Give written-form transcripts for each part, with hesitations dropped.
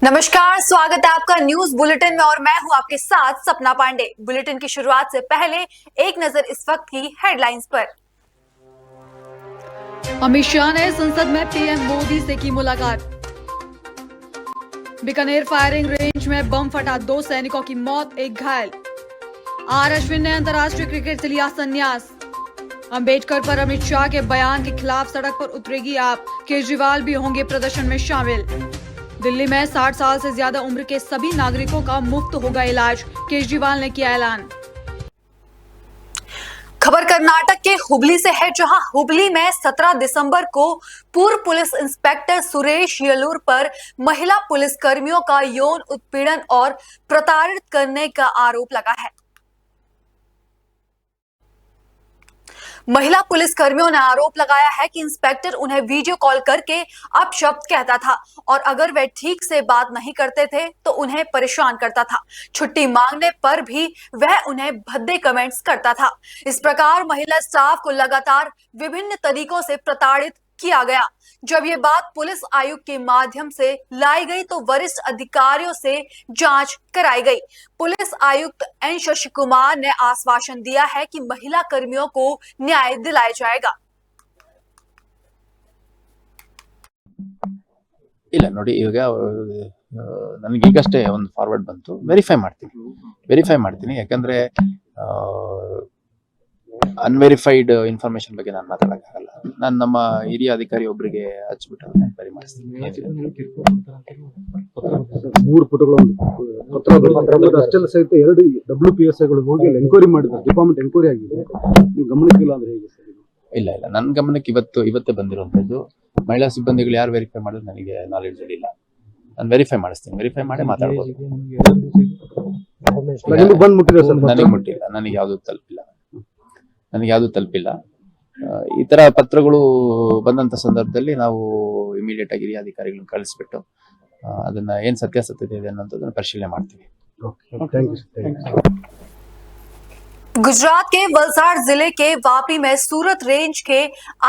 नमस्कार, स्वागत है आपका न्यूज बुलेटिन में और मैं हूं आपके साथ सपना पांडे। बुलेटिन की शुरुआत से पहले एक नजर इस वक्त की हेडलाइंस पर। अमित शाह ने संसद में पीएम मोदी से की मुलाकात। बीकानेर फायरिंग रेंज में बम फटा, 2 सैनिकों की मौत, 1 घायल। आर अश्विन ने अंतर्राष्ट्रीय क्रिकेट से लिया संन्यास। अंबेडकर पर अमित शाह के बयान के खिलाफ सड़क पर उतरेगी आप, केजरीवाल भी होंगे प्रदर्शन में शामिल। दिल्ली में 60 साल से ज्यादा उम्र के सभी नागरिकों का मुफ्त होगा इलाज, केजरीवाल ने किया ऐलान। खबर कर्नाटक के हुबली से है, जहां हुबली में 17 दिसंबर को पूर्व पुलिस इंस्पेक्टर सुरेश येलूर पर महिला पुलिस कर्मियों का यौन उत्पीड़न और प्रताड़ित करने का आरोप लगा है। महिला पुलिस कर्मियों ने आरोप लगाया है कि इंस्पेक्टर उन्हें वीडियो कॉल करके अपशब्द कहता था और अगर वे ठीक से बात नहीं करते थे तो उन्हें परेशान करता था। छुट्टी मांगने पर भी वह उन्हें भद्दे कमेंट्स करता था। इस प्रकार महिला स्टाफ को लगातार विभिन्न तरीकों से प्रताड़ित किया गया। जब ये बात पुलिस आयुक्त के माध्यम से लाई गई तो वरिष्ठ अधिकारियों से जांच कराई गई। पुलिस आयुक्त एन शशि कुमार ने आश्वासन दिया है कि महिला कर्मियों को न्याय दिलाया जाएगा। ಇಲ್ಲ ನೋಡಿ, ಈಗ ನನಗೆ ಈಗಷ್ಟೇ ಒಂದು ಫಾರ್ವರ್ಡ್ ಬಂತು. ವೆರಿಫೈ ಮಾಡ್ತೀನಿ ಯಾಕಂದ್ರೆ ಅನ್ವೆರಿಫೈಡ್ ಇನ್ಫಾರ್ಮೇಶನ್ ಬಗ್ಗೆ ನಾನು ಮಾತಾಡಕ್ಕಾಗಲ್ಲ. ನಾನು ನಮ್ಮ ಹಿರಿಯ ಅಧಿಕಾರಿ ಒಬ್ಬರಿಗೆ ಹಚ್ಬಿಟ್ಟು ವೆರಿ ಮಾಡಿಸ್ತೀನಿ. 3 ಪುಟಗಳ ಪತ್ರ ಅಷ್ಟೆಲ್ಲ ಸಹಿತ 2 WPSIಗಳು ಹೋಗಿ ಎನ್ಕ್ವೈರಿ ಮಾಡಿದ್ದಾರೆ. ಡಿಪಾರ್ಟ್ಮೆಂಟ್ ಎನ್ಕ್ವೈರಿ ಆಗಿದೆ, ನೀವು ಗಮನಕ್ಕಿಲ್ಲ ಅಂದ್ರೆ ಹೇಗೆ ಸರ್? ಇಲ್ಲ ನನ್ನ ಗಮನಕ್ಕೆ ಇವತ್ತೇ ಬಂದಿರುವಂತದ್ದು. ಮಹಿಳಾ ಸಿಬ್ಬಂದಿಗಳು ಯಾರು ವೆರಿಫೈ ಮಾಡಿದ್ರು ನನಗೆ ನಾಲೆಡ್ಜ್ ಇಲ್ಲ. ನಾನು ವೆರಿಫೈ ಮಾಡಿಸ್ತೀನಿ, ವೆರಿಫೈ ಮಾಡಿ ಮಾತಾಡ್ಬೋದು. ಬಂದ್ ಮುಟ್ಟಿದೆ ಸರ್? ನನಗೆ ಮುಟ್ಟಿಲ್ಲ, ನನಗೆ ಯಾವ್ದು ತಲುಪಿಲ್ಲ. ಈ ತರ ಪತ್ರಗಳು ಬಂದಂತ ಸಂದರ್ಭದಲ್ಲಿ ನಾವು ಇಮಿಡಿಯೇಟ್ ಆಗಿ ಹಿರಿಯ ಅಧಿಕಾರಿಗಳನ್ನ ಕಳಿಸ್ಬಿಟ್ಟು ಅದನ್ನ ಏನ್ ಸತ್ಯಾಸತ್ಯತೆ ಇದೆ ಅನ್ನೋದನ್ನ ಪರಿಶೀಲನೆ ಮಾಡ್ತೀವಿ. गुजरात के वलसाड़ जिले के वापी में सूरत रेंज के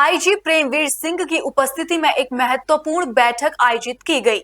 आईजी प्रेमवीर सिंह की उपस्थिति में एक महत्वपूर्ण बैठक आयोजित की गई।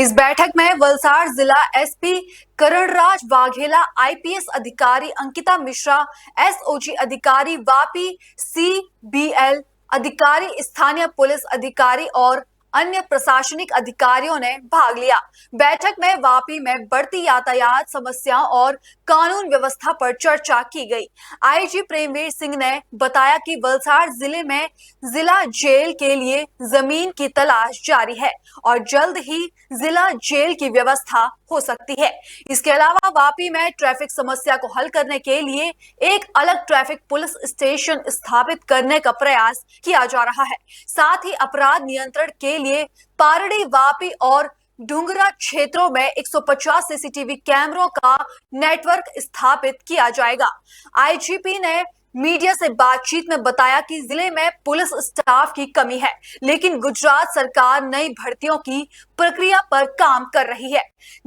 इस बैठक में वलसाड़ जिला एसपी करणराज वाघेला, आईपीएस अधिकारी अंकिता मिश्रा, एसओजी अधिकारी वापी, सीबीएल अधिकारी, स्थानीय पुलिस अधिकारी और अन्य प्रशासनिक अधिकारियों ने भाग लिया। बैठक में वापी में बढ़ती यातायात समस्याओं और कानून व्यवस्था पर चर्चा की गई। आईजी प्रेमवीर सिंह ने बताया कि वलसाड़ जिले में जिला जेल के लिए जमीन की तलाश जारी है और जल्द ही जिला जेल की व्यवस्था हो सकती है। इसके अलावा वापी में ट्रैफिक समस्या को हल करने के लिए एक अलग ट्रैफिक पुलिस स्टेशन स्थापित करने का प्रयास किया जा रहा है। साथ ही अपराध नियंत्रण के लिए पारड़ी, वापी और डुंगरा क्षेत्रों में 150 सीसीटीवी कैमरों का नेटवर्क स्थापित किया जाएगा। आईजीपी ने मीडिया से बातचीत में बताया कि जिले में पुलिस स्टाफ की कमी है, लेकिन गुजरात सरकार नई भर्तियों की प्रक्रिया पर काम कर रही है,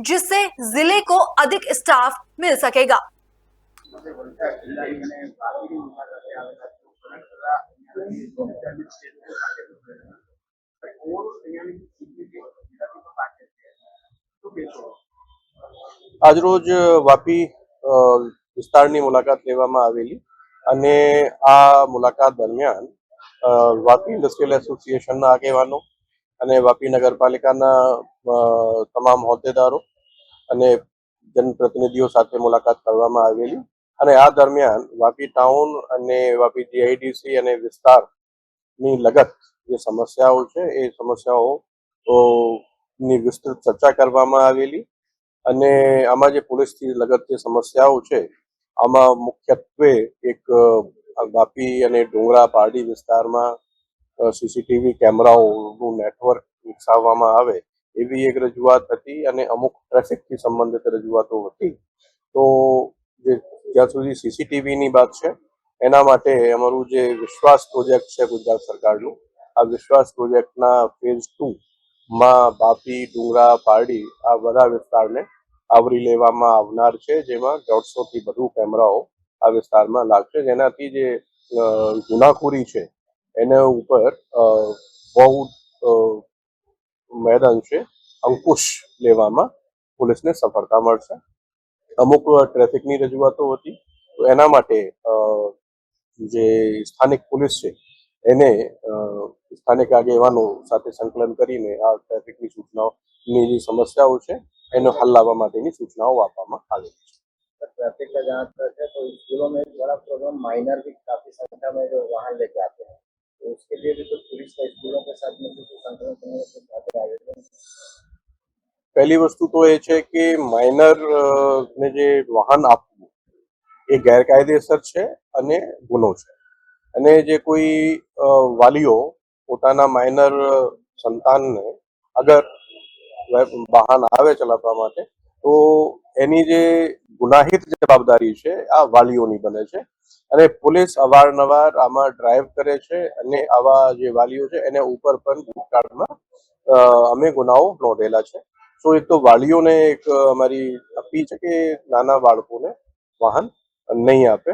जिससे जिले को अधिक स्टाफ मिल सकेगा। આજરોજ વાપી વિસ્તારની મુલાકાત લેવામાં આવેલી અને આ મુલાકાત દરમિયાન વાપી ઇન્ડસ્ટ્રીયલ એસોસિએશનના આગેવાનો અને વાપી નગરપાલિકાના તમામ હોદ્દેદારો અને જનપ્રતિનિધિઓ સાથે મુલાકાત કરવામાં આવેલી અને આ દરમિયાન વાપી ટાઉન અને વાપી જીઆઈડીસી અને વિસ્તારની લગત જે સમસ્યાઓ છે એ સમસ્યાઓની વિસ્તૃત ચર્ચા કરવામાં આવેલી અને આમાં જે પોલીસથી લગત જે સમસ્યાઓ છે આમાં મુખ્યત્વે એક વાપી અને ડુંગરા પારડી વિસ્તારમાં સીસીટીવી કેમેરાઓનું નેટવર્ક વિકસાવવામાં આવે એવી એક રજૂઆત હતી અને અમુક ટ્રાફિકથી સંબંધિત રજૂઆતો હતી. તો જ્યાં સુધી સીસીટીવીની વાત છે એના માટે અમારું જે વિશ્વાસ પ્રોજેક્ટ છે ગુજરાત સરકારનું, આ વિશ્વાસ પ્રોજેક્ટના ફેઝ 2 માં વાપી, ડુંગરા, પારડી આ બધા વિસ્તારને આવરી લેવામાં આવનાર છે, જેમાં 150 થી વધુ કેમેરાઓ આ વિસ્તારમાં લાગશે, જેનાથી જે ગુનાખોરી છે એના ઉપર બહુ મેદાન છે અંકુશ લેવામાં પોલીસને સફળતા મળશે. અમુક ટ્રાફિકની રજૂઆતો હતી તો એના માટે જે સ્થાનિક પોલીસ છે એને સ્થાનિક આગેવાનો સાથે સંકલન કરીને આ ટ્રાફિકની સૂચનાઓની જે સમસ્યાઓ છે એનો હલ લાવવા માટેની સૂચનાઓ આપવામાં આવી છે. ट्रैफिक का जहाँ तक है तो स्कूलों में एक बड़ा प्रॉब्लम माइनर भी काफी संख्या में जो वाहन लेके आते हैं तो उसके लिए भी कुछ पुलिस का स्कूलों के साथ में कुछ संकलन करने के साथ आयोजन. પહેલી વસ્તુ તો એ છે કે માઇનર ને જે વાહન આપવું એ ગેરકાયદેસર છે અને ગુનો છે અને જે કોઈ વાલીઓ પોતાના માઇનર સંતાનને અગર વાહન આવે ચલાવવા માટે તો એની જે ગુનાહિત જવાબદારી છે આ વાલીઓની બને છે અને પોલીસ અવારનવાર આમાં ડ્રાઈવ કરે છે અને આવા જે વાલીઓ છે એને ઉપર પણ ભૂતકાળમાં અમે ગુનાઓ નોંધેલા છે. તો એક તો વાલીઓને એક અમારી અપીલ છે કે નાના બાળકોને વાહન નહીં આપે.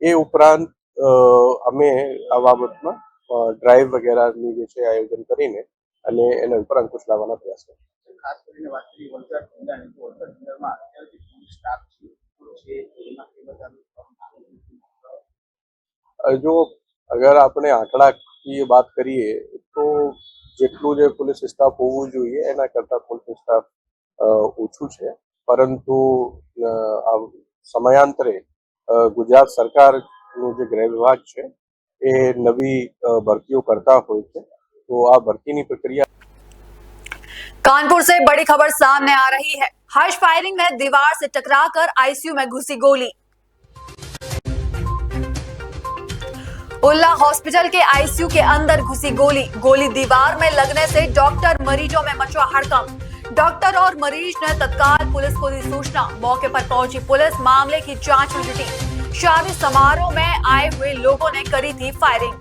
એ ઉપરાંત અમે આ બાબતમાં ડ્રાઈવ વગેરેની જે છે આયોજન કરીને અને એના ઉપર અંકુશ લાવવાના પ્રયાસ કરીએ. ખાસ કરીને વાત કરીએ વલસાડ જિલ્લાની તો વલસાડ જિલ્લામાં અત્યારે જે પોલીસ સ્ટાફ છે એ બધા જો અગર આપણે આંકડાકીય વાત કરીએ તો જેટલું જે પોલીસ સ્ટાફ હોવું જોઈએ એના કરતાં પોલીસ સ્ટાફ ઓછું છે પરંતુ સમયાંતરે ગુજરાત સરકારનું જે ગૃહ વિભાગ છે એ નવી ભરતીઓ કરતા હોય છે તો આ ભરતીની પ્રક્રિયા. कानपुर से बड़ी खबर सामने आ रही है. हर्ष फायरिंग में दीवार से टकराकर आईसीयू में घुसी गोली. उल्ला हॉस्पिटल के आईसीयू के अंदर घुसी गोली दीवार में लगने से डॉक्टर मरीजों में मचा हड़कंप. डॉक्टर और मरीज ने तत्काल पुलिस को दी सूचना. मौके पर पहुंची पुलिस मामले की जांच में जुटी. शादी समारोह में आए हुए लोगों ने करी थी फायरिंग.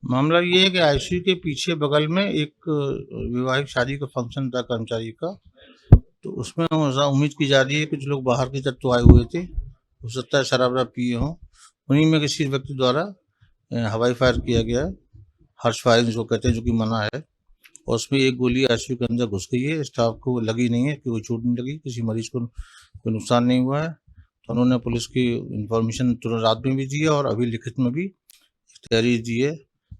मामला ये है कि आईसीयू के पीछे बगल में एक विवाहिक शादी का फंक्शन था कर्मचारी का, तो उसमें उम्मीद की जा रही है कुछ लोग बाहर की तरफ तो आए हुए थे, हो सकता है शराब पिए हों, उन्हीं में किसी व्यक्ति द्वारा हवाई फायर किया गया है. हर्ष फायरिंग जो कहते हैं जो कि मना है, और उसमें एक गोली आईसीयू के अंदर घुस गई है. स्टाफ को लगी नहीं है, कोई चोट नहीं लगी, किसी मरीज को कोई नुकसान नहीं हुआ है. तो उन्होंने पुलिस की इंफॉर्मेशन तुरंत रात में भी दी है और अभी लिखित में भी तैयारी दी है.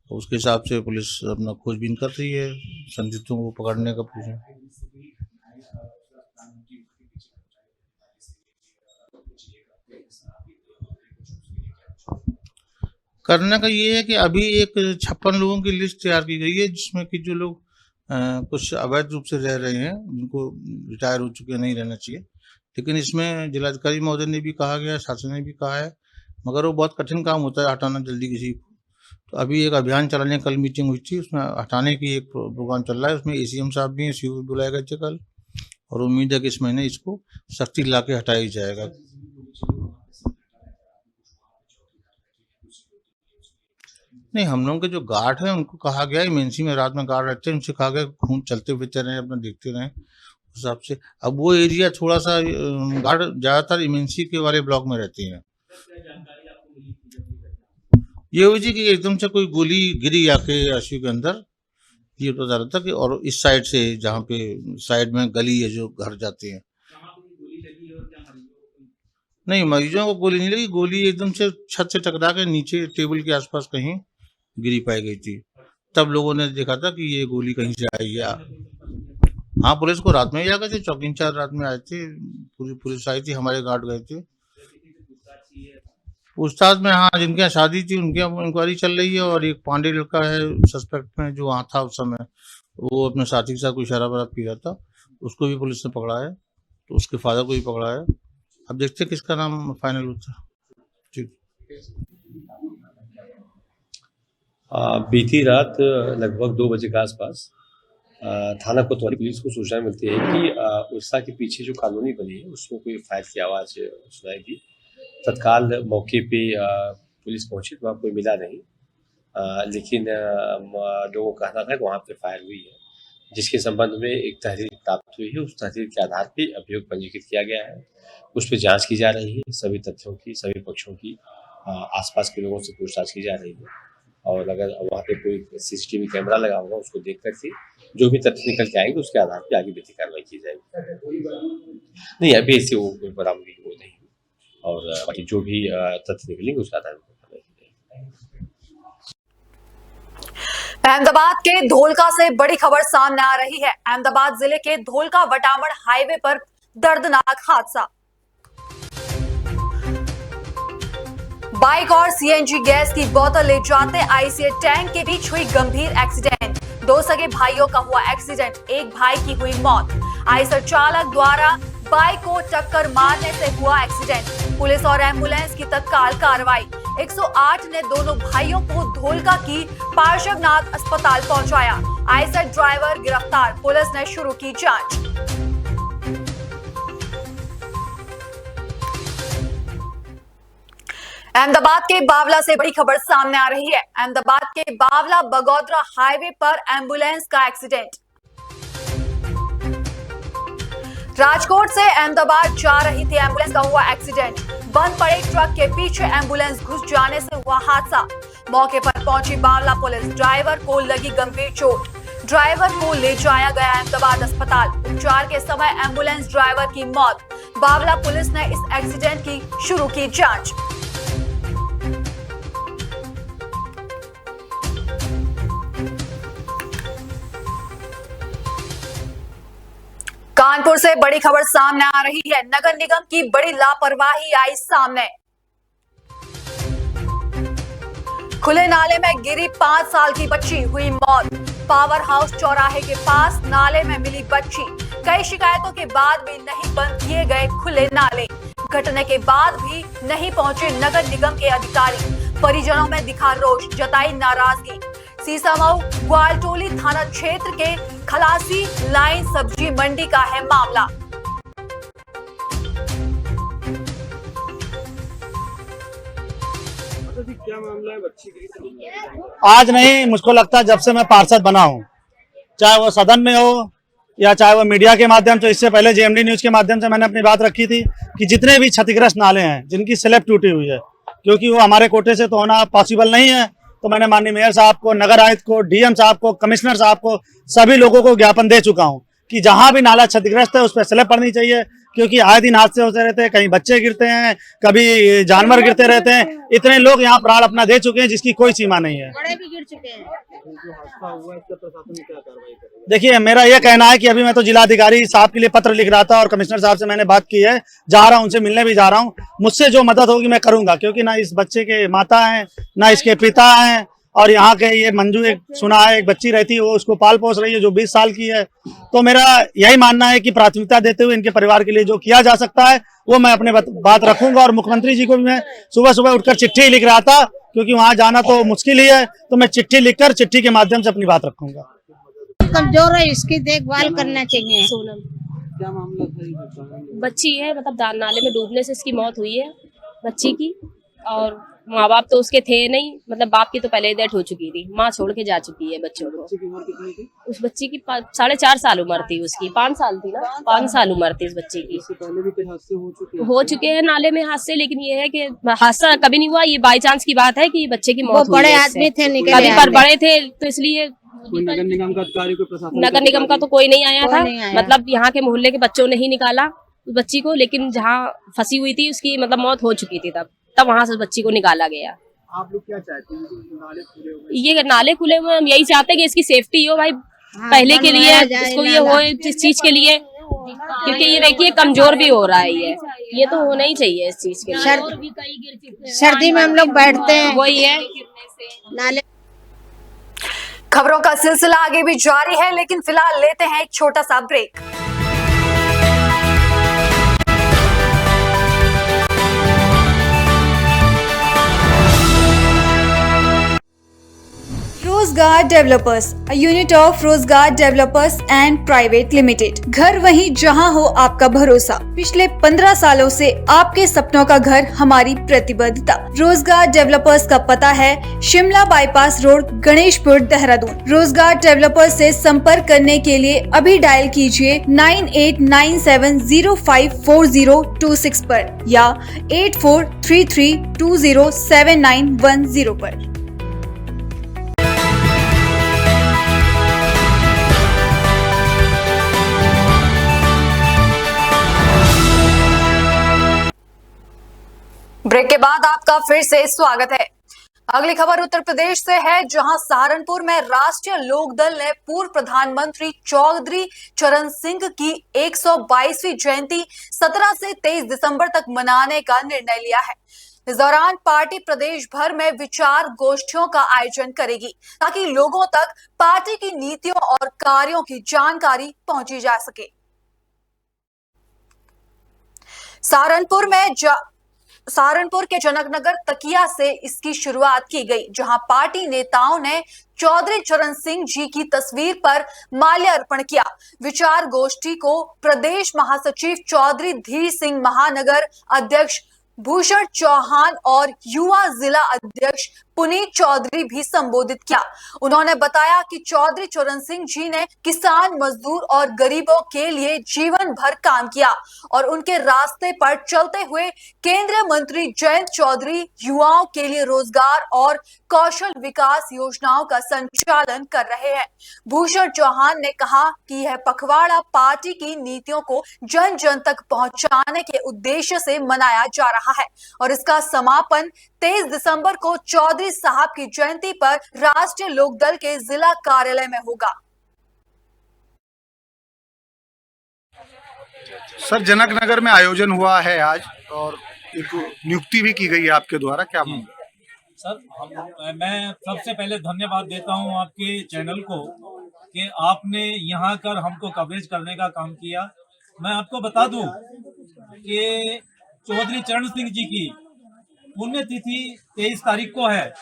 तो उसके हिसाब से पुलिस अपना खोजबीन कर रही है संदिग्धों को पकड़ने का. करने का ये है कि अभी एक 56 लोगों की लिस्ट तैयार की गई है जिसमें कि जो लोग कुछ अवैध रूप से रह रहे हैं, जिनको रिटायर हो चुके नहीं रहना चाहिए, लेकिन इसमें जिलाधिकारी महोदय ने भी कहा गया, शासन ने भी कहा है, मगर वो बहुत कठिन काम होता है हटाना जल्दी किसी को. तो अभी एक अभियान चलाने, कल मीटिंग हुई थी, उसमें हटाने की एक प्रोग्राम चल रहा है. उसमें एसीएम साहब भी हैं, सीओ भी बुलाए गए थे कल, और उम्मीद है कि इस महीने इसको सख्ती ला के हटाया ही जाएगा. नहीं, हम लोगों के जो गार्ड हैं उनको कहा गया है, इमरजेंसी में रात में गार्ड रहते हैं, उनसे कहा गया खून चलते फिरते रहें, अपना देखते रहें उस हिसाब से. अब वो एरिया थोड़ा सा गार्ड ज़्यादातर इमरजेंसी के वाले ब्लॉक में रहते हैं. ये हुई थी कि एकदम से कोई गोली गिरी आके आईसीयू के अंदर, ये पता चला था कि, और इस साइड से जहाँ पे साइड में गली है जो घर जाते हैं. नहीं, मरीजों को गोली नहीं लगी, गोली एकदम से छत से टकरा के नीचे टेबल के आसपास कहीं गिरी पाई गई थी. तब लोगों ने देखा था कि ये गोली कहीं से आई है. हाँ, पुलिस को रात में ही आ गए थे, चौकी इंचार्ज रात में आए थे, पूरी पुलिस आई थी, हमारे गार्ड गए थे. पूछताछ में हाँ, जिनके यहाँ शादी थी उनके इंक्वायरी चल रही है, और एक पांडे लड़का है सस्पेक्ट में जो वहाँ था उस समय, वो अपने साथी के साथ कोई शराब पी रहा था, उसको भी पुलिस ने पकड़ा है. तो उसके फादर को भी पकड़ा है. अब देखते हैं किसका नाम फाइनल होता है. ठीक. बीती रात लगभग 2 बजे के आसपास थाना कोतवाली पुलिस को सूचना मिलती है कि उड़ीसा के पीछे जो कॉलोनी बनी है उसमें कोई फायर की आवाज़ सुनाई दी. तत्काल मौके पे पुलिस पहुंची तो वहाँ कोई मिला नहीं, लेकिन लोगों का कहना था कि वहाँ पे फायर हुई है. जिसके संबंध में एक तहरीर प्राप्त हुई है। उस तहरीर के आधार पे अभियोग पंजीकृत किया गया है, उस पर जांच की जा रही है। सभी तथ्यों की, सभी पक्षों की, आसपास के लोगों से पूछताछ की जा रही है और अगर वहाँ पे कोई सीसीटीवी कैमरा लगा होगा उसको देख करके जो भी तथ्य निकल के आएंगे उसके आधार पे आगे विधिक कार्रवाई की जाएगी। नहीं, अभी ऐसे वो कोई बरामदगी हो नहीं और बाकी जो भी तथ्य निकलेंगे उसके आधार पर कार्रवाई की जाएगी। अहमदाबाद के धोलका से बड़ी खबर सामने आ रही है। अहमदाबाद जिले के धोलका वटामण हाईवे पर दर्दनाक हादसा। बाइक और सीएनजी गैस की बोतल ले जाते आईसीए टैंक के बीच हुई गंभीर एक्सीडेंट। दो सगे भाइयों का हुआ एक्सीडेंट, एक भाई की हुई मौत। आईसर चालक द्वारा बाइक को टक्कर मारने से हुआ एक्सीडेंट। पुलिस और एम्बुलेंस की तत्काल कार्रवाई। 108 ने दोनों भाइयों को धोलका की पार्श्वनाथ अस्पताल पहुंचाया। आईसर ड्राइवर गिरफ्तार, पुलिस ने शुरू की जांच। अहमदाबाद के बावला से बड़ी खबर सामने आ रही है। अहमदाबाद के बावला बगोदरा हाईवे पर एम्बुलेंस का एक्सीडेंट। राजकोट से अहमदाबाद जा रही थी एम्बुलेंस का हुआ एक्सीडेंट। बंद पड़े ट्रक के पीछे एम्बुलेंस घुस जाने से हुआ हादसा। मौके पर पहुंची बावला पुलिस, ड्राइवर को लगी गंभीर चोट। ड्राइवर को ले जाया गया अहमदाबाद अस्पताल। उपचार के समय एम्बुलेंस ड्राइवर की मौत। बावला पुलिस ने इस एक्सीडेंट की शुरू की जांच। कानपुर से बड़ी खबर सामने आ रही है। नगर निगम की बड़ी लापरवाही आई सामने। खुले नाले में गिरी 5 साल की बच्ची, हुई मौत। पावर हाउस चौराहे के पास नाले में मिली बच्ची। कई शिकायतों के बाद भी नहीं बंद किए गए खुले नाले। घटने के बाद भी नहीं पहुंचे नगर निगम के अधिकारी। परिजनों में दिखा रोष, जताई नाराजगी। सीसामऊ ग्वालटोली थाना क्षेत्र के खलासी लाइन सब्जी मंडी का है मामला। क्या मामला है बच्ची की? आज नहीं, मुझको लगता है जब से मैं पार्षद बना हूँ, चाहे वो सदन में हो या चाहे वो मीडिया के माध्यम से, इससे पहले जेएमडी न्यूज के माध्यम से मैंने अपनी बात रखी थी कि जितने भी क्षतिग्रस्त नाले हैं जिनकी स्लैब टूटी हुई है, क्योंकि वो हमारे कोटे से तो होना पॉसिबल नहीं है, तो मैंने माननीय मेयर साहब को, नगर आयुक्त को, डीएम साहब को, कमिश्नर साहब को, सभी लोगों को ज्ञापन दे चुका हूं कि जहां भी नाला क्षतिग्रस्त है उस पर स्लैब पड़नी चाहिए, क्योंकि आए दिन हादसे होते रहते हैं। कहीं बच्चे गिरते हैं, कभी जानवर गिरते रहते हैं। इतने लोग यहाँ प्राण अपना दे चुके हैं जिसकी कोई सीमा नहीं है। बड़े भी गिर चुके हैं। देखिए, मेरा यह कहना है कि अभी मैं तो जिलाधिकारी साहब के लिए पत्र लिख रहा था और कमिश्नर साहब से मैंने बात की है, जा रहा हूं, उनसे मिलने भी जा रहा हूं। मुझसे जो मदद होगी मैं करूंगा, क्योंकि ना इस बच्चे के माता हैं, ना इसके पिता हैं, और यहाँ के ये मंजू एक सुना है एक बच्ची रहती है, वो उसको पाल पोस रही है जो 20 साल की है। तो मेरा यही मानना है कि प्राथमिकता देते हुए इनके परिवार के लिए जो किया जा सकता है वो मैं अपने बात रखूंगा। और मुख्यमंत्री जी को भी मैं सुबह सुबह उठकर चिट्ठी लिख रहा था, क्योंकि वहां जाना तो मुश्किल ही है, तो मैं चिट्ठी लिखकर चिट्ठी के माध्यम से अपनी बात रखूंगा। कमजोर है, इसकी देखभाल करना चाहिए। सोनम क्या मामला था? बच्ची है, मतलब नाले में डूबने से इसकी मौत हुई है बच्ची की। और माँ बाप तो उसके थे नहीं, मतलब बाप की तो पहले डेथ हो चुकी थी, माँ छोड़ के जा चुकी है बच्चों को। बच्ची की उम्र कितनी थी? उस बच्ची की 4.5 साल उम्र थी उसकी। 5 साल थी ना, 5 साल उम्र थी इस बच्ची की। इससे पहले भी कई हादसे हो चुके हैं नाले में हादसे, लेकिन ये है कि हादसा कभी नहीं हुआ। ये बाई चांस की बात है कि बच्चे की मौत हुई बड़े है आदमी थे, कभी निकले पर बड़े थे, तो इसलिए कोई नगर निगम का अधिकारी, कोई प्रशासन, नगर निगम का तो कोई नहीं आया कोई था। नहीं आया। मतलब यहाँ के मोहल्ले के बच्चों ने ही निकाला उस बच्ची को, लेकिन जहाँ फंसी हुई थी उसकी मतलब मौत हो चुकी थी, तब वहां से उस बच्ची को निकाला गया। आप लोग क्या चाहते हैं? नाले खुले हुए, ये नाले खुले हुए, हम यही चाहते हैं कि इसकी सेफ्टी हो भाई, पहले के लिए इसको ये हो, इस चीज के लिए, क्योंकि ये देखिए कमजोर भी हो रहा है। ये तो होना ही चाहिए इस चीज के लिए। सर्दी में हम लोग बैठते हैं, वही है नाले। खबरों का सिलसिला आगे भी जारी है, लेकिन फिलहाल लेते हैं एक छोटा सा ब्रेक। रोजगार रोजगार डेवलपर्स, a unit of रोजगार डेवलपर्स एंड प्राइवेट लिमिटेड। घर वहीं जहां हो आपका भरोसा। पिछले 15 सालों से आपके सपनों का घर हमारी प्रतिबद्धता। रोजगार डेवलपर्स का पता है शिमला बाईपास रोड, गणेशपुर, देहरादून। रोजगार डेवलपर्स से संपर्क करने के लिए अभी डायल कीजिए 9897054026 पर या 8433207910 पर। ब्रेक के बाद आपका फिर से स्वागत है। अगली खबर उत्तर प्रदेश से है, जहां सहारनपुर में राष्ट्रीय लोकदल ने पूर्व प्रधानमंत्री चौधरी चरण सिंह की 122वीं जयंती 17 से 23 दिसंबर तक मनाने का निर्णय लिया है। इस दौरान पार्टी प्रदेश भर में विचार गोष्ठियों का आयोजन करेगी ताकि लोगों तक पार्टी की नीतियों और कार्यों की जानकारी पहुंची जा सके। सहारनपुर के जनकनगर तकिया से इसकी शुरुआत की गई, जहां पार्टी नेताओं ने चौधरी चरण सिंह जी की तस्वीर पर माल्यार्पण किया। विचार गोष्ठी को प्रदेश महासचिव चौधरी धीर सिंह, महानगर अध्यक्ष भूषण चौहान और युवा जिला अध्यक्ष पुनीत चौधरी भी संबोधित किया। उन्होंने बताया कि चौधरी चरण सिंह जी ने किसान, मजदूर और गरीबों के लिए जीवन भर काम किया और उनके रास्ते पर चलते हुए केंद्रीय मंत्री जयंत चौधरी युवाओं के लिए रोजगार और कौशल विकास योजनाओं का संचालन कर रहे हैं। भूषण चौहान ने कहा कि यह पखवाड़ा पार्टी की नीतियों को जन जन तक पहुंचाने के उद्देश्य से मनाया जा रहा है और इसका समापन 23 दिसंबर को चौधरी साहब की जयंती पर राष्ट्रीय लोकदल के जिला कार्यालय में होगा। सर, जनकनगर में आयोजन हुआ है आज और एक नियुक्ति भी की गई है आपके द्वारा, क्या मामला? सर, मैं सबसे पहले धन्यवाद देता हूं आपके चैनल को कि आपने यहाँ कर हमको कवरेज करने का काम किया। मैं आपको बता दूं कि चौधरी चरण सिंह जी की पुण्यतिथि 23 तारीख को है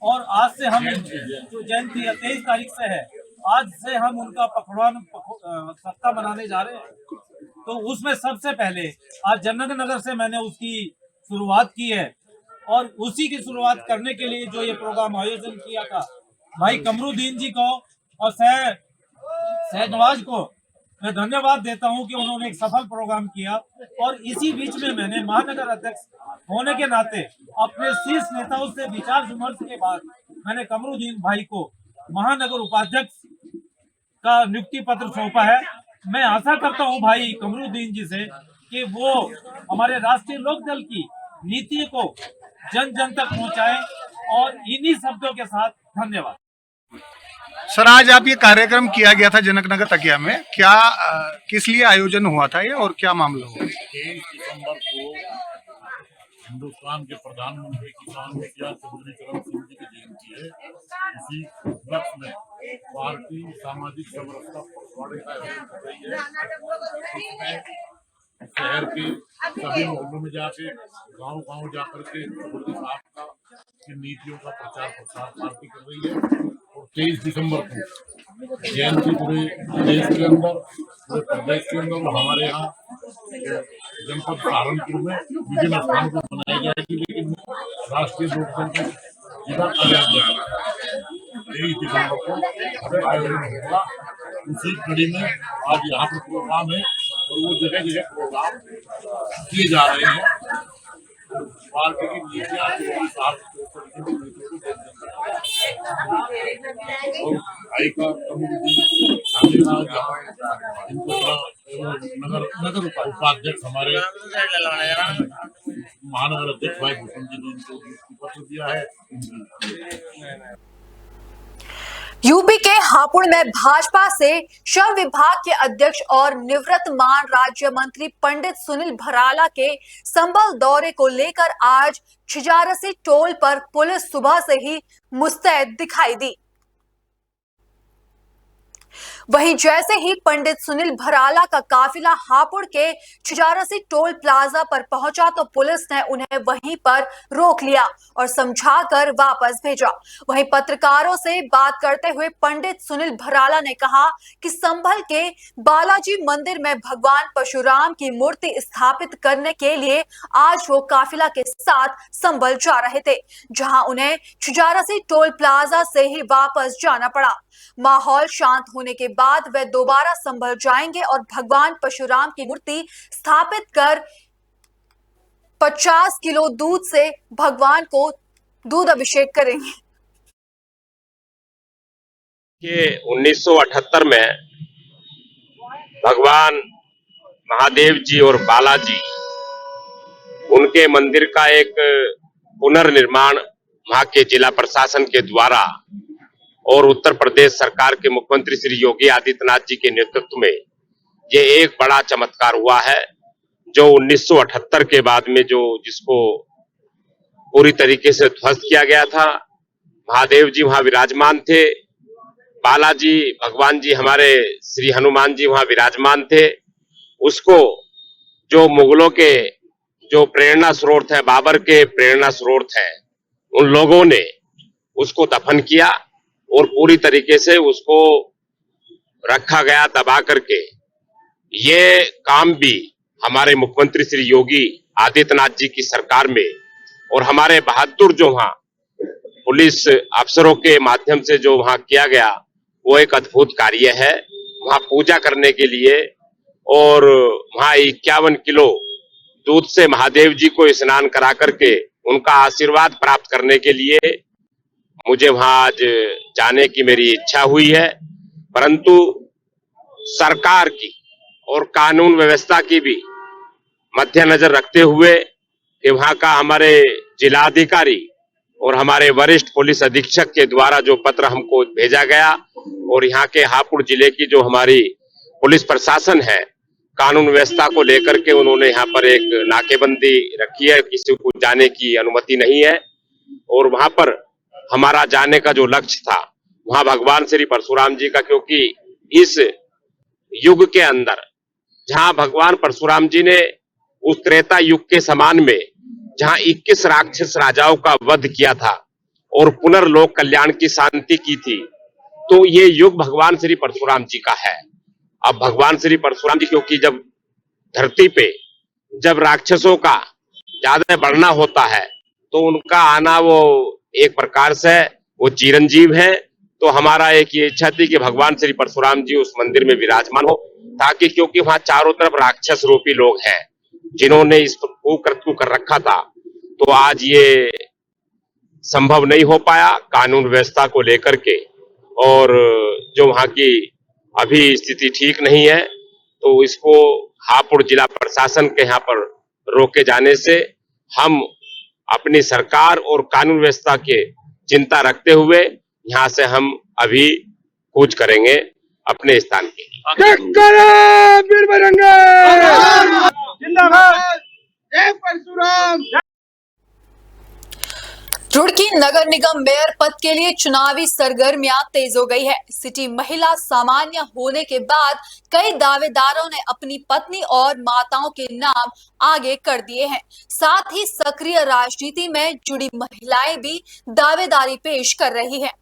और आज से हम जो जयंती 23 तारीख से है, आज से हम उनका पखवाड़ा सप्ताह मनाने जा रहे हैं। तो उसमें सबसे पहले आज जनकनगर से मैंने उसकी शुरुआत की है और उसी की शुरुआत करने के लिए जो ये प्रोग्राम आयोजन किया था, भाई कमरुद्दीन जी को और शहनवाज को मैं धन्यवाद देता हूं कि उन्होंने एक सफल प्रोग्राम किया। और इसी बीच में मैंने महानगर अध्यक्ष होने के नाते अपने शीर्ष नेताओं से विचार विमर्श के बाद मैंने कमरुद्दीन भाई को महानगर उपाध्यक्ष का नियुक्ति पत्र सौंपा है। मैं आशा करता हूं भाई कमरुद्दीन जी से कि वो हमारे राष्ट्रीय लोकदल की नीति को जन जन तक पहुंचाएं और इन्हीं शब्दों के साथ धन्यवाद। सर, आज आप ये कार्यक्रम किया गया था जनकनगर तकिया में, क्या किस लिए आयोजन हुआ था ये और क्या मामला हुआ? 23 दिसंबर को हिंदुस्तान के प्रधानमंत्री किसान मुखिया चौधरी चरण सिंह जी की जयंती है। इसी उपलक्ष्य में पार्टी सामाजिक समरसता पखवाड़े का आयोजन कर रही है। इसमें शहर के सभी मोहल्लों में जाके गांव-गांव जाकर के चौधरी साहब की नीतियों का प्रचार प्रसार पार्टी कर रही है और 23 दिसंबर को जयंती पूरे देश के अंदर, पूरे प्रदेश के अंदर, हमारे यहाँ जनपद सहारनपुर में विभिन्न स्थानों पर मनाई जाएगी, लेकिन राष्ट्रीय लोकदल का जिला कार्यालय 23 दिसंबर को आयोजन होगा। उसी कड़ी में आज यहाँ पर प्रोग्राम है और वो जगह जगह प्रोग्राम किए जा रहे हैं। पार्टी की नीतियाँ नगर उपाध्यक्ष हमारे महानगर अध्यक्ष भाई भूषण जी ने इनको पत्र दिया है। यूपी के हापुड़ में भाजपा से श्रम विभाग के अध्यक्ष और निवृत्तमान राज्य मंत्री पंडित सुनील भराला के संभल दौरे को लेकर आज छिजारसी टोल पर पुलिस सुबह से ही मुस्तैद दिखाई दी। वहीं जैसे ही पंडित सुनील भराला का काफिला हापुड़ के छिजारसी टोल प्लाजा पर पहुंचा तो पुलिस ने उन्हें वहीं पर रोक लिया और समझाकर वापस भेजा। वहीं पत्रकारों से बात करते हुए पंडित सुनील भराला ने कहा कि संभल के बालाजी मंदिर में भगवान परशुराम की मूर्ति स्थापित करने के लिए आज वो काफिला के साथ संभल जा रहे थे, जहां उन्हें छिजारसी टोल प्लाजा से ही वापस जाना पड़ा। माहौल शांत होने के बाद वे दोबारा संभल जाएंगे और भगवान परशुराम की मूर्ति स्थापित कर 50 किलो दूध से भगवान को दूध अभिषेक करेंगे। कि 1978 में भगवान महादेव जी और बालाजी उनके मंदिर का एक पुनर्निर्माण वहां के जिला प्रशासन के द्वारा और उत्तर प्रदेश सरकार के मुख्यमंत्री श्री योगी आदित्यनाथ जी के नेतृत्व में ये एक बड़ा चमत्कार हुआ है, जो 1978 के बाद में जिसको पूरी तरीके से ध्वस्त किया गया था। महादेव जी वहां विराजमान थे, बालाजी भगवान जी हमारे श्री हनुमान जी वहां विराजमान थे। उसको जो मुगलों के जो प्रेरणा स्रोत है, बाबर के प्रेरणा स्रोत है, उन लोगों ने उसको दफन किया और पूरी तरीके से उसको रखा गया दबा करके। ये काम भी हमारे मुख्यमंत्री श्री योगी आदित्यनाथ जी की सरकार में और हमारे बहादुर जो वहां पुलिस अफसरों के माध्यम से जो वहां किया गया, वो एक अद्भुत कार्य है। वहां पूजा करने के लिए और वहां 51 किलो दूध से महादेव जी को स्नान करा करके उनका आशीर्वाद प्राप्त करने के लिए मुझे वहां आज जाने की मेरी इच्छा हुई है। परंतु सरकार की और कानून व्यवस्था की भी मद्देनजर रखते हुए कि वहां का हमारे जिलाधिकारी और हमारे वरिष्ठ पुलिस अधीक्षक के द्वारा जो पत्र हमको भेजा गया और यहाँ के हापुड़ जिले की जो हमारी पुलिस प्रशासन है, कानून व्यवस्था को लेकर के उन्होंने यहाँ पर एक नाकेबंदी रखी है, किसी को जाने की अनुमति नहीं है। और वहां पर हमारा जाने का जो लक्ष्य था वहां भगवान श्री परशुराम जी का, क्योंकि इस युग के अंदर जहां भगवान परशुराम जी ने उस त्रेता युग के समान में जहां 21 राक्षस राजाओं का वध किया था और पुनर्लोक कल्याण की शांति की थी, तो ये युग भगवान श्री परशुराम जी का है। अब भगवान श्री परशुराम जी क्योंकि जब धरती पे जब राक्षसों का ज्यादा बढ़ना होता है तो उनका आना वो एक प्रकार से वो चिरंजीव है। तो हमारा एक ये इच्छा थी कि भगवान श्री परशुराम जी उस मंदिर में विराजमान हो, ताकि क्योंकि वहां चारों तरफ राक्षस रूपी लोग हैं जिन्होंने इस कुकृत्य कर रखा था, तो आज ये संभव नहीं हो पाया कानून व्यवस्था को लेकर के। और जो वहां की अभी स्थिति ठीक नहीं है, तो इसको हापुड़ जिला प्रशासन के यहाँ पर रोके जाने से हम अपनी सरकार और कानून व्यवस्था के चिंता रखते हुए यहाँ से हम अभी कूच करेंगे अपने स्थान के। रुड़की नगर निगम मेयर पद के लिए चुनावी सरगर्मियां तेज हो गई है। सिटी महिला सामान्य होने के बाद कई दावेदारों ने अपनी पत्नी और माताओं के नाम आगे कर दिए हैं। साथ ही सक्रिय राजनीति में जुड़ी महिलाएं भी दावेदारी पेश कर रही हैं।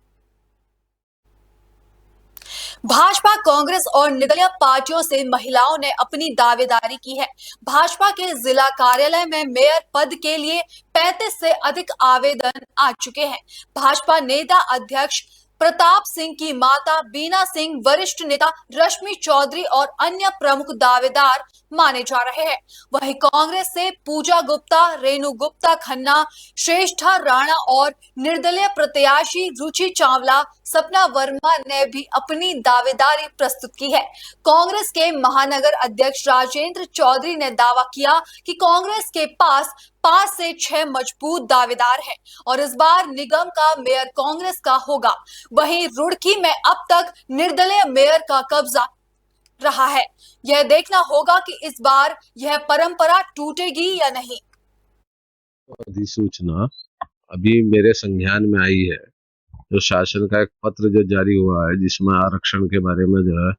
भाजपा, कांग्रेस और निर्दलीय पार्टियों से महिलाओं ने अपनी दावेदारी की है। भाजपा के जिला कार्यालय में मेयर पद के लिए 35 से अधिक आवेदन आ चुके हैं। भाजपा नेता अध्यक्ष प्रताप सिंह की माता बीना सिंह, वरिष्ठ नेता रश्मि चौधरी और अन्य प्रमुख दावेदार माने जा रहे हैं। वहीं कांग्रेस से पूजा गुप्ता, रेणु गुप्ता खन्ना, श्रेष्ठा राणा और निर्दलीय प्रत्याशी रुचि चावला, सपना वर्मा ने भी अपनी दावेदारी प्रस्तुत की है। कांग्रेस के महानगर अध्यक्ष राजेंद्र चौधरी ने दावा किया कि कांग्रेस के पास 5 से 6 मजबूत दावेदार हैं और इस बार निगम का मेयर कांग्रेस का होगा। वहीं रुड़की में अब तक निर्दलीय मेयर का कब्जा रहा है। यह देखना होगा कि इस बार यह परंपरा टूटेगी या नहीं। अधिसूचना अभी मेरे संज्ञान में आई है। जो शासन का एक पत्र जो जारी हुआ है जिसमें आरक्षण के बारे में जो है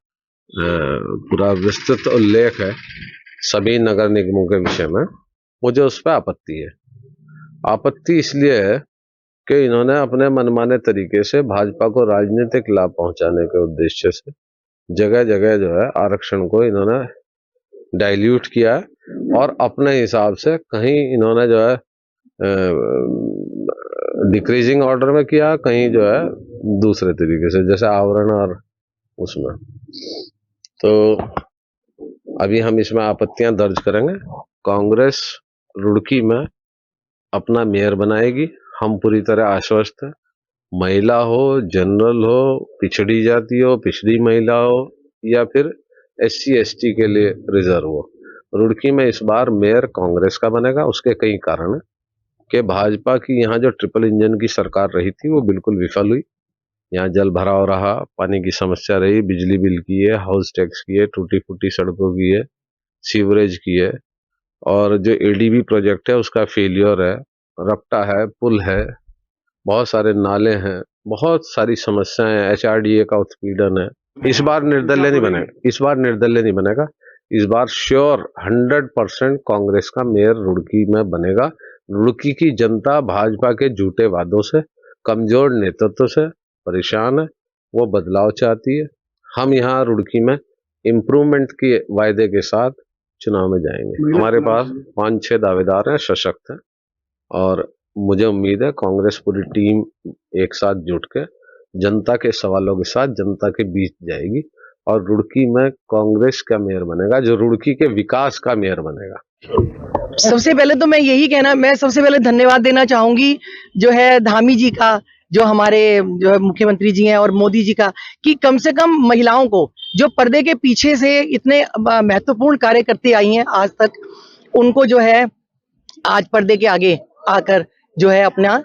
पूरा विस्तृत उल्लेख है सभी नगर निगमों के विषय में, मुझे उस पर आपत्ति है। आपत्ति इसलिए है कि इन्होंने अपने मनमाने तरीके से भाजपा को राजनीतिक लाभ पहुंचाने के उद्देश्य से जगह जगह जो है आरक्षण को इन्होंने डाइल्यूट किया है और अपने हिसाब से कहीं इन्होंने जो है डिक्रीजिंग ऑर्डर में किया, कहीं जो है दूसरे तरीके से, जैसे आवरण और उसमें। तो अभी हम इसमें आपत्तियां दर्ज करेंगे। कांग्रेस रुड़की में अपना मेयर बनाएगी, हम पूरी तरह आश्वस्त हैं। महिला हो, जनरल हो, पिछड़ी जाति हो, पिछड़ी महिला हो या फिर SC ST के लिए रिजर्व हो, रुड़की में इस बार मेयर कांग्रेस का बनेगा। उसके कई कारण है कि भाजपा की यहाँ जो ट्रिपल इंजन की सरकार रही थी वो बिल्कुल विफल हुई। यहाँ जल भराव रहा, पानी की समस्या रही, बिजली बिल की है, हाउस टैक्स की है, टूटी फूटी सड़कों की है, सीवरेज की है, और जो ADB प्रोजेक्ट है उसका फेलियर है, रपटा है, पुल है, बहुत सारे नाले हैं, बहुत सारी समस्याएं हैं, HRDA का उत्पीड़न है। इस बार निर्दलीय नहीं बनेगा, इस बार निर्दलीय नहीं बनेगा, इस बार श्योर 100% कांग्रेस का मेयर रुड़की में बनेगा। रुड़की की जनता भाजपा के झूठे वादों से, कमजोर नेतृत्व से परेशान है, वो बदलाव चाहती है। हम यहाँ रुड़की में इम्प्रूवमेंट के वायदे के साथ चुनाव में जाएंगे। हमारे पास 5-6 दावेदार हैं, सशक्त हैं, और मुझे उम्मीद है कांग्रेस पूरी टीम एक साथ जुट के जनता के सवालों के साथ जनता के बीच जाएगी और रुड़की में कांग्रेस का मेयर बनेगा, जो रुड़की के विकास का मेयर बनेगा। सबसे पहले तो मैं यही कहना, मैं सबसे पहले धन्यवाद देना चाहूंगी जो है धामी जी का, जो हमारे जो है मुख्यमंत्री जी हैं, और मोदी जी का, कि कम से कम महिलाओं को जो पर्दे के पीछे से इतने महत्वपूर्ण कार्य करती आई हैं आज तक, उनको जो है आज पर्दे के आगे आकर जो है अपना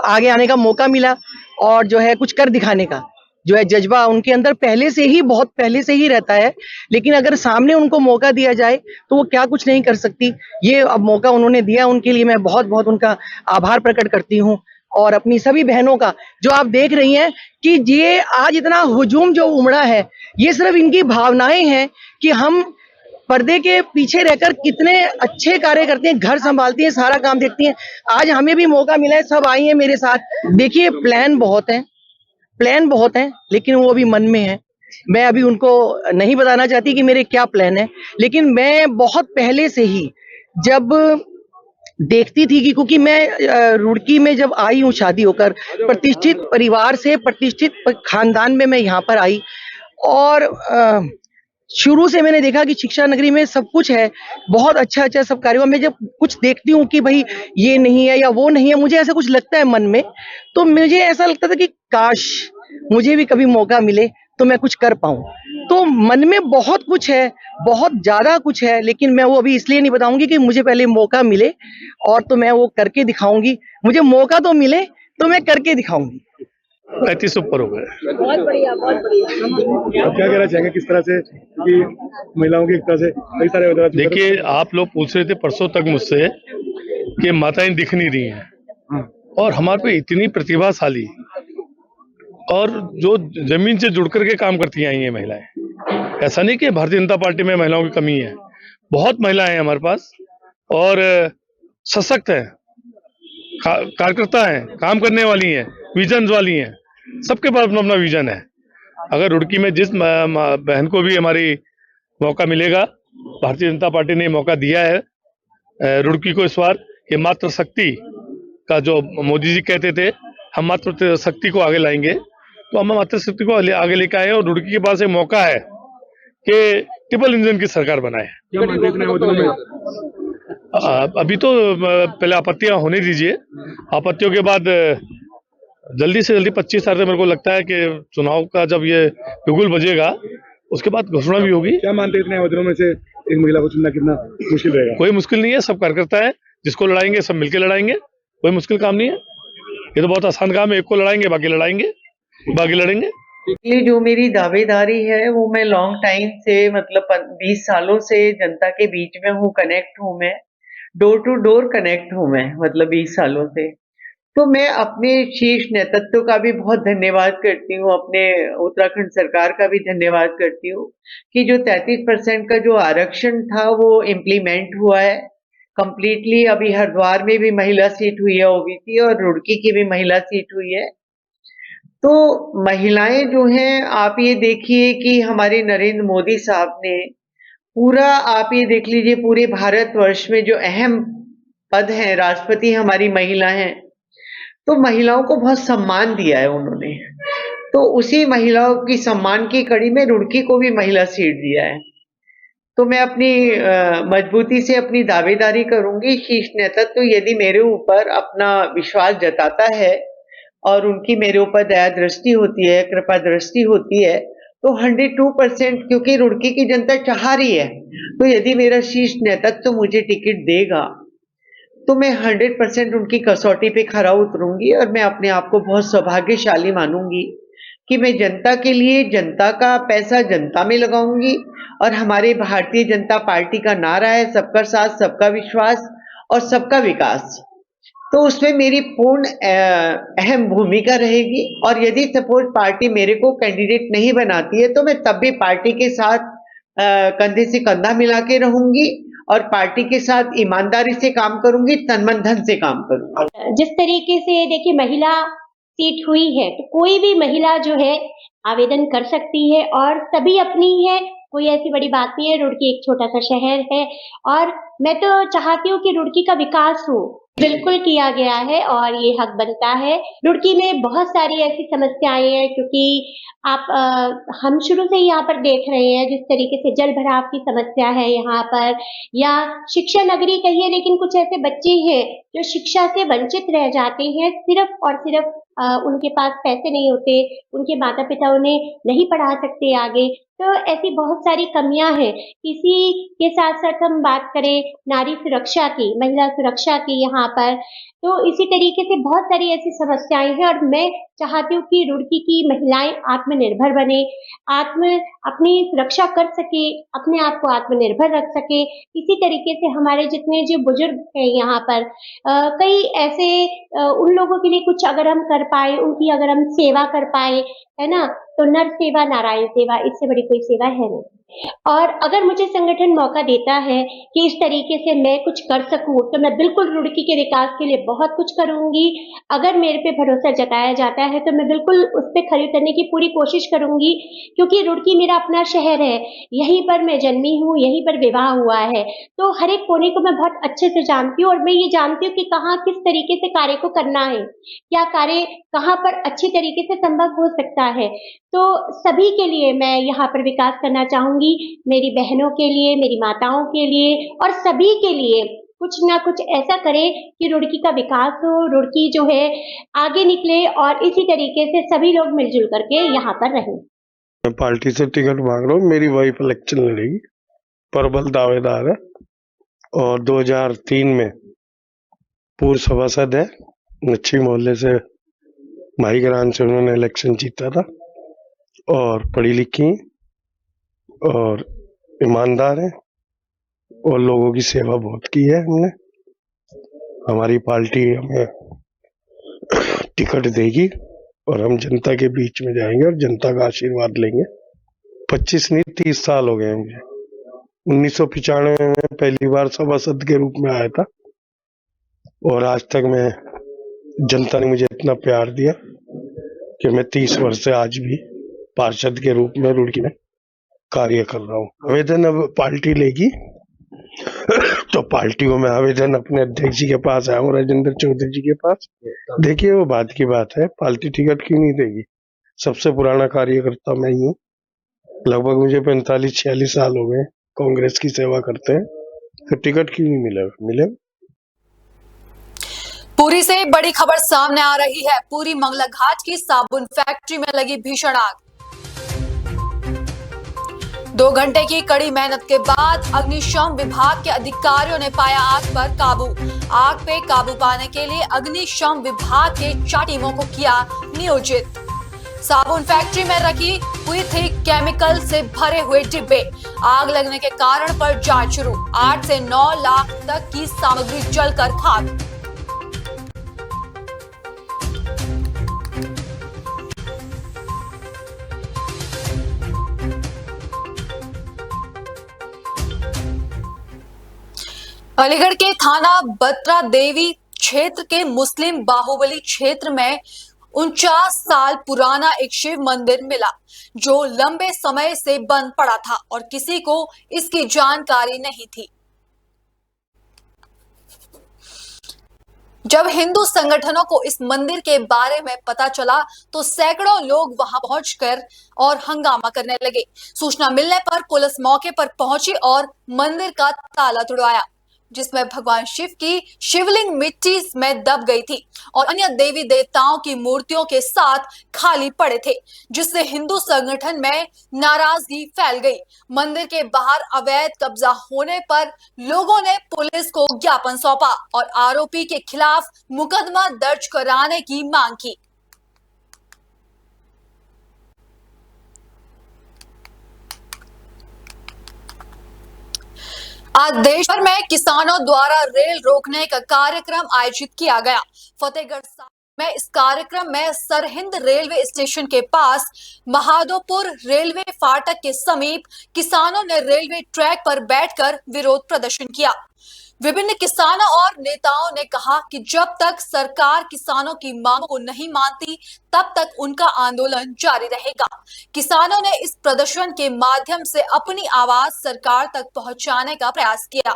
आगे आने का मौका मिला और जो है कुछ कर दिखाने का जो है जज्बा उनके अंदर पहले से ही, बहुत पहले से ही रहता है। लेकिन अगर सामने उनको मौका दिया जाए तो वो क्या कुछ नहीं कर सकती। ये अब मौका उन्होंने दिया, उनके लिए मैं बहुत बहुत उनका आभार प्रकट करती हूँ। और अपनी सभी बहनों का, जो आप देख रही हैं कि ये आज इतना हुजूम जो उमड़ा है, ये सिर्फ इनकी भावनाएं हैं कि हम पर्दे के पीछे रहकर कितने अच्छे कार्य करते हैं, घर संभालती हैं, सारा काम देखती हैं। आज हमें भी मौका मिला है, सब आई हैं मेरे साथ। देखिए प्लान बहुत हैं, लेकिन वो अभी मन में है। मैं अभी उनको नहीं बताना चाहती कि मेरे क्या प्लान है, लेकिन मैं बहुत पहले से ही जब देखती थी कि, क्योंकि मैं रुड़की में जब आई हूँ शादी होकर, प्रतिष्ठित परिवार से, प्रतिष्ठित खानदान में मैं यहाँ पर आई, और शुरू से मैंने देखा कि शिक्षा नगरी में सब कुछ है, बहुत अच्छा सब कार्यों में। जब कुछ देखती हूँ कि भाई ये नहीं है या वो नहीं है, मुझे ऐसा कुछ लगता है मन में, तो मुझे ऐसा लगता था कि काश मुझे भी कभी मौका मिले तो मैं कुछ कर पाऊं। तो मन में बहुत कुछ है, बहुत ज्यादा कुछ है, लेकिन मैं वो अभी इसलिए नहीं बताऊंगी कि मुझे पहले मौका मिले, और तो मैं वो करके दिखाऊंगी। मुझे मौका तो मिले तो मैं करके दिखाऊंगी। 35 ऊपर हो गए। बहुत बढ़िया, बहुत बढ़िया। आप क्या कहना चाहेंगे, किस तरह से कि महिलाओं की एक तरह से कई सारे, देखिए आप लोग पूछ रहे थे परसों तक मुझसे कि माताएं दिख नहीं रही हैं, और हमारे पे इतनी प्रतिभाशाली और जो जमीन से जुड़ करके काम करती आई हैं महिलाएं। ऐसा नहीं कि भारतीय जनता पार्टी में महिलाओं की कमी है, बहुत महिलाएं हैं हमारे पास, और सशक्त हैं, कार्यकर्ता हैं, काम करने वाली हैं, विजन वाली हैं। सबके पास अपना अपना विजन है। अगर रुड़की में जिस बहन को भी हमारी मौका मिलेगा, भारतीय जनता पार्टी ने मौका दिया है रुड़की को इस बार, ये मातृ शक्ति का जो मोदी जी कहते थे, हम मातृ शक्ति को आगे लाएंगे, तो हम मातृ शक्ति को आगे लेकर आए, और रुड़की के पास एक मौका है कि ट्रिपल इंजन की सरकार बनाए। अभी तो पहले आपत्तियां होने दीजिए, आपत्तियों के बाद जल्दी से जल्दी 25 तारीख मेरे को लगता है कि चुनाव का जब ये बिगुल बजेगा, उसके बाद घोषणा भी होगी। क्या मानते हैं इतने आवेदनों में से एक महिला को चुनना कितना मुश्किल रहेगा? कोई मुश्किल नहीं है, सब कार्यकर्ता है, जिसको लड़ाएंगे सब मिलकर लड़ाएंगे, कोई मुश्किल काम नहीं है। ये तो बहुत आसान काम है, एक को लड़ाएंगे बाकी लड़ेंगे। ये जो मेरी दावेदारी है वो मैं लॉन्ग टाइम से, मतलब 20 सालों से जनता के बीच में हूँ, कनेक्ट हूँ मैं, डोर टू डोर कनेक्ट हूँ मैं, मतलब 20 सालों से। तो मैं अपने शीर्ष नेतृत्व का भी बहुत धन्यवाद करती हूँ, अपने उत्तराखंड सरकार का भी धन्यवाद करती हूँ कि जो 33% का जो आरक्षण था वो इम्प्लीमेंट हुआ है कंप्लीटली। अभी हरिद्वार में भी महिला सीट हुई है ओबीसी, और रुड़की की भी महिला सीट हुई है। तो महिलाएं जो हैं, आप ये देखिए कि हमारे नरेंद्र मोदी साहब ने पूरा, आप ये देख लीजिए, पूरे भारतवर्ष में जो अहम पद हैं, राष्ट्रपति हमारी महिला हैं, तो महिलाओं को बहुत सम्मान दिया है उन्होंने। तो उसी महिलाओं की सम्मान की कड़ी में रुड़की को भी महिला सीट दिया है। तो मैं अपनी मजबूती से अपनी दावेदारी करूंगी, शीर्ष नेतृत्व यदि मेरे ऊपर अपना विश्वास जताता है और उनकी मेरे ऊपर दया दृष्टि होती है, कृपा दृष्टि होती है, तो 102%, क्योंकि रुड़की की जनता चाह रही है, तो यदि मेरा शीर्ष नेतृत्व मुझे टिकट देगा तो मैं 100% उनकी कसौटी पे खरा उतरूंगी। और मैं अपने आप को बहुत सौभाग्यशाली मानूंगी कि मैं जनता के लिए, जनता का पैसा जनता में लगाऊंगी। और हमारे भारतीय जनता पार्टी का नारा है सबका साथ, सबका विश्वास और सबका विकास। तो उसमें मेरी पूर्ण अहम भूमिका रहेगी। और यदि सपोज पार्टी मेरे को कैंडिडेट नहीं बनाती है तो मैं तब भी पार्टी के साथ कंधे से कंधा मिला के रहूंगी और पार्टी के साथ ईमानदारी से काम करूंगी, तन मन धन से काम करूंगी। जिस तरीके से देखिए महिला सीट हुई है, तो कोई भी महिला जो है आवेदन कर सकती है और सभी अपनी है, कोई ऐसी बड़ी बात नहीं है। रुड़की एक छोटा सा शहर है और मैं तो चाहती हूँ कि रुड़की का विकास हो, बिल्कुल किया गया है और ये हक बनता है। रुड़की में बहुत सारी ऐसी समस्याएं हैं, क्योंकि हम शुरू से यहाँ पर देख रहे हैं जिस तरीके से जल भराव की समस्या है यहाँ पर, या शिक्षा नगरी कहिए, लेकिन कुछ ऐसे बच्चे हैं जो शिक्षा से वंचित रह जाते हैं, सिर्फ और सिर्फ उनके पास पैसे नहीं होते, उनके माता पिता उन्हें नहीं पढ़ा सकते आगे। तो ऐसी बहुत सारी कमियां हैं। इसी के साथ साथ हम बात करें नारी सुरक्षा की, महिला सुरक्षा की यहाँ पर, तो इसी तरीके से बहुत सारी ऐसी समस्याएं हैं। और मैं चाहती हूँ कि रुड़की की महिलाएं आत्मनिर्भर बने, अपनी सुरक्षा कर सके, अपने आप को आत्मनिर्भर रख सके। इसी तरीके से हमारे जितने जो बुजुर्ग हैं यहाँ पर, कई ऐसे उन लोगों के लिए कुछ अगर हम कर पाए, उनकी अगर हम सेवा कर पाए, है ना, तो नर सेवा नारायण सेवा, इससे बड़ी कोई सेवा है नहीं। और अगर मुझे संगठन मौका देता है कि इस तरीके से मैं कुछ कर सकूं, तो मैं बिल्कुल रुड़की के विकास के लिए बहुत कुछ करूंगी। अगर मेरे पे भरोसा जताया जाता है तो मैं बिल्कुल उस पे खरी उतरने की पूरी कोशिश करूंगी, क्योंकि रुड़की मेरा अपना शहर है, यहीं पर मैं जन्मी हूँ, यहीं पर विवाह हुआ है। तो हर एक कोने को मैं बहुत अच्छे से जानती हूँ और मैं ये जानती हूँ कि कहाँ किस तरीके से कार्य को करना है, क्या कार्य कहाँ पर अच्छी तरीके से संभव हो सकता है। तो सभी के लिए मैं यहाँ पर विकास करना चाहूंगी, मेरी बहनों के लिए, मेरी माताओं के लिए और सभी के लिए कुछ ना कुछ ऐसा करें कि रुड़की का विकास हो, रुड़की जो है आगे निकले और इसी तरीके से सभी लोग मिलजुल करके यहाँ पर रहें। मैं पार्टी से टिकट मांग रहा हूँ, मेरी वाइफ इलेक्शन लड़ेगी, प्रबल दावेदार है और 2003 में पूर्व सभासद है, नच्छी मोहल्ले से माहीगरान से उन्होंने इलेक्शन जीता था और पढ़ी लिखी और ईमानदार है और लोगों की सेवा बहुत की है हमने। हमारी पार्टी हमें टिकट देगी और हम जनता के बीच में जाएंगे और जनता का आशीर्वाद लेंगे। 25 नहीं 30 साल हो गए मुझे। 1995 में पहली बार सभासद के रूप में आया था और आज तक मैं जनता ने मुझे इतना प्यार दिया कि मैं 30 वर्ष से आज भी पार्षद के रूप में रुड़की में कार्य कर रहा हूँ। आवेदन अब पार्टी लेगी तो पार्टी को मैं आवेदन अपने अध्यक्ष जी के पास आया हूँ, राजेंद्र चौधरी जी के पास। देखिए वो बात की बात है, पार्टी टिकट क्यों नहीं देगी? सबसे पुराना कार्यकर्ता मैं ही हूँ, लगभग मुझे 45-46 साल हो गए कांग्रेस की सेवा करते हैं, तो टिकट क्यों नहीं मिलेगा? पुरी से बड़ी खबर सामने आ रही है। पुरी मंगला घाट की साबुन फैक्ट्री में लगी भीषण आग। 2 घंटे की कड़ी मेहनत के बाद अग्निशम विभाग के अधिकारियों ने पाया आग पर काबू। आग पे काबू पाने के लिए अग्निशम विभाग के 4 टीमों को किया नियोजित। साबुन फैक्ट्री में रखी हुई थी केमिकल से भरे हुए डिब्बे। आग लगने के कारण पर जांच शुरू। 8 से 9 लाख तक की सामग्री जलकर खाक। अलीगढ़ के थाना बत्रा देवी क्षेत्र के मुस्लिम बाहुबली क्षेत्र में 49 साल पुराना एक शिव मंदिर मिला, जो लंबे समय से बंद पड़ा था और किसी को इसकी जानकारी नहीं थी। जब हिंदू संगठनों को इस मंदिर के बारे में पता चला तो सैकड़ों लोग वहां पहुंचकर और हंगामा करने लगे। सूचना मिलने पर पुलिस मौके पर पहुंची और मंदिर का ताला तुड़वाया, जिसमें भगवान शिव की शिवलिंग मिट्टी में दब गई थी और अन्य देवी देवताओं की मूर्तियों के साथ खाली पड़े थे, जिससे हिंदू संगठन में नाराजगी फैल गई। मंदिर के बाहर अवैध कब्जा होने पर लोगों ने पुलिस को ज्ञापन सौंपा और आरोपी के खिलाफ मुकदमा दर्ज कराने की मांग की। आज देश भर में किसानों द्वारा रेल रोकने का कार्यक्रम आयोजित किया गया। फतेहगढ़ साहिब में इस कार्यक्रम में सरहिंद रेलवे स्टेशन के पास महादोपुर रेलवे फाटक के समीप किसानों ने रेलवे ट्रैक पर बैठकर विरोध प्रदर्शन किया। विभिन्न किसानों और नेताओं ने कहा कि जब तक सरकार किसानों की मांगों को नहीं मानती तब तक उनका आंदोलन जारी रहेगा। किसानों ने इस प्रदर्शन के माध्यम से अपनी आवाज सरकार तक पहुंचाने का प्रयास किया।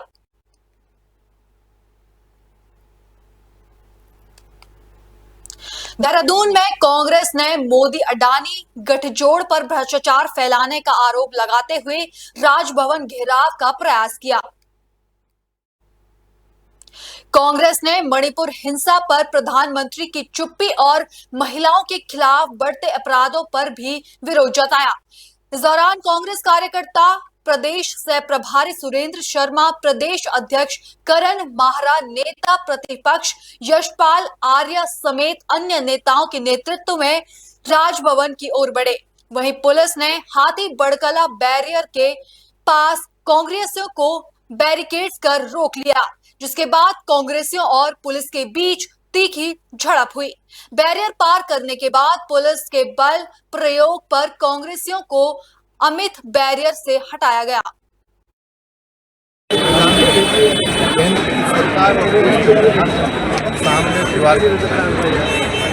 देहरादून में कांग्रेस ने मोदी अडानी गठजोड़ पर भ्रष्टाचार फैलाने का आरोप लगाते हुए राजभवन घेराव का प्रयास किया। कांग्रेस ने मणिपुर हिंसा पर प्रधानमंत्री की चुप्पी और महिलाओं के खिलाफ बढ़ते अपराधों पर भी विरोध जताया। इस दौरान कांग्रेस कार्यकर्ता प्रदेश सह प्रभारी सुरेंद्र शर्मा, प्रदेश अध्यक्ष करण माहरा, नेता प्रतिपक्ष यशपाल आर्य समेत अन्य नेताओं के नेतृत्व में राजभवन की ओर बढ़े। वहीं पुलिस ने हाथी बड़कला बैरियर के पास कांग्रेसियों को बैरिकेड्स कर रोक लिया, जिसके बाद कांग्रेसियों और पुलिस के बीच तीखी झड़प हुई। बैरियर पार करने के बाद पुलिस के बल प्रयोग पर कांग्रेसियों को अमित बैरियर से हटाया गया। सामने दीवार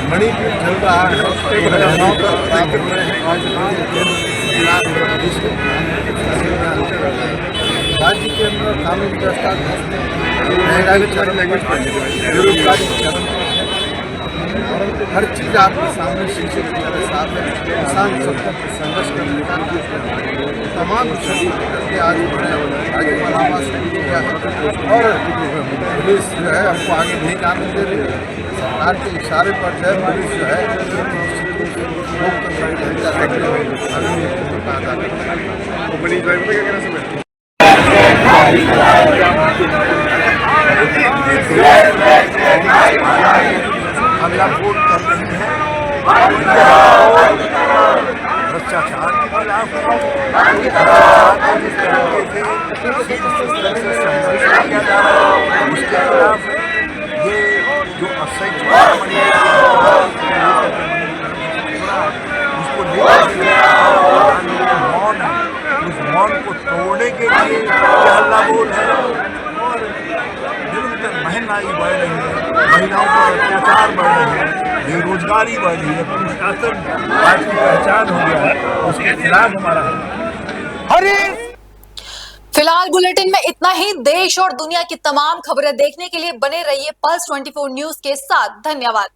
मणिपुर चल रहा है, राज्य के अंदर कानून व्यवस्था महंगाई बेरोजगारी हर चीज आपके सामने शीशे की तरह साफ है। किसान सबको संघर्ष करने का तमाम करके आज और पुलिस जो है हमको आगे नहीं जाने दे रही है। सरकार के इशारे पर जो है पुलिस जो है बड़ी ड्राइवर का कहना समझ अगला वोट कर रहे हैं भ्रष्टाचार के खिलाफ, उसके खिलाफ ये जो उसको उस मौन को तोड़ने के लिए हल्ला बोल है और निरंतर महंगाई बढ़ रही है, महिलाओं पर अत्याचार बढ़ रहे हैं, बेरोजगारी बढ़ रही है, प्रशासन आज की पहचान हो गया है, उसके खिलाफ हमारा फिलहाल बुलेटिन में इतना ही। देश और दुनिया की तमाम खबरें देखने के लिए बने रहिए पल्स 24 न्यूज के साथ। धन्यवाद।